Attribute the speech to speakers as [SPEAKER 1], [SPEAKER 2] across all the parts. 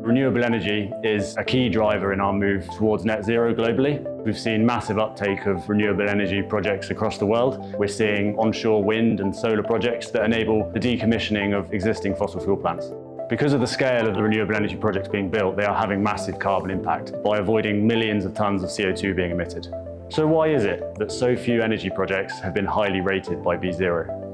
[SPEAKER 1] Renewable energy is a key driver in our move towards net zero globally. We've seen massive uptake of renewable energy projects across the world. We're seeing onshore wind and solar projects that enable the decommissioning of existing fossil fuel plants. Because of the scale of the renewable energy projects being built, they are having massive carbon impact by avoiding millions of tons of CO2 being emitted. So why is it that so few energy projects have been highly rated by BeZero?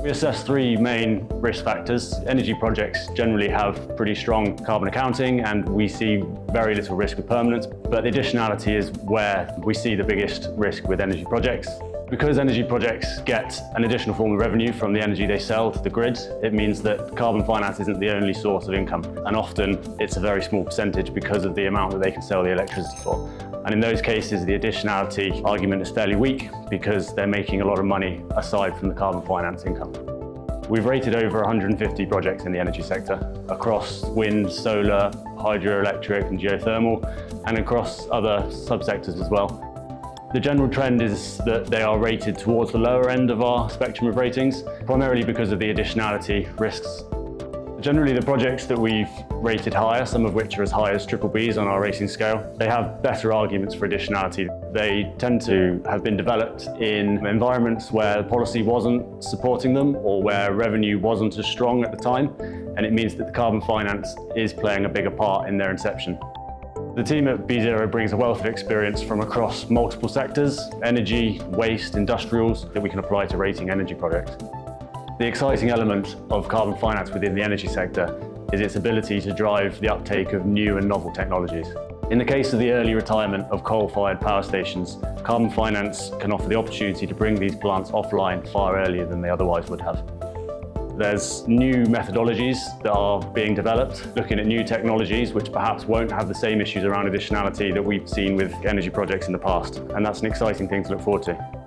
[SPEAKER 1] We assess three main risk factors. Energy projects generally have pretty strong carbon accounting and we see very little risk with permanence, but the additionality is where we see the biggest risk with energy projects. Because energy projects get an additional form of revenue from the energy they sell to the grid, it means that carbon finance isn't the only source of income. And often it's a very small percentage because of the amount that they can sell the electricity for. And in those cases, the additionality argument is fairly weak because they're making a lot of money aside from the carbon finance income. We've rated over 150 projects in the energy sector across wind, solar, hydroelectric and geothermal, and across other subsectors as well. The general trend is that they are rated towards the lower end of our spectrum of ratings, primarily because of the additionality risks. Generally, the projects that we've rated higher, some of which are as high as BBBs on our rating scale, they have better arguments for additionality. They tend to have been developed in environments where policy wasn't supporting them or where revenue wasn't as strong at the time, and it means that the carbon finance is playing a bigger part in their inception. The team at BeZero brings a wealth of experience from across multiple sectors, energy, waste, industrials, that we can apply to rating energy projects. The exciting element of carbon finance within the energy sector is its ability to drive the uptake of new and novel technologies. In the case of the early retirement of coal-fired power stations, carbon finance can offer the opportunity to bring these plants offline far earlier than they otherwise would have. There's new methodologies that are being developed, looking at new technologies which perhaps won't have the same issues around additionality that we've seen with energy projects in the past, and that's an exciting thing to look forward to.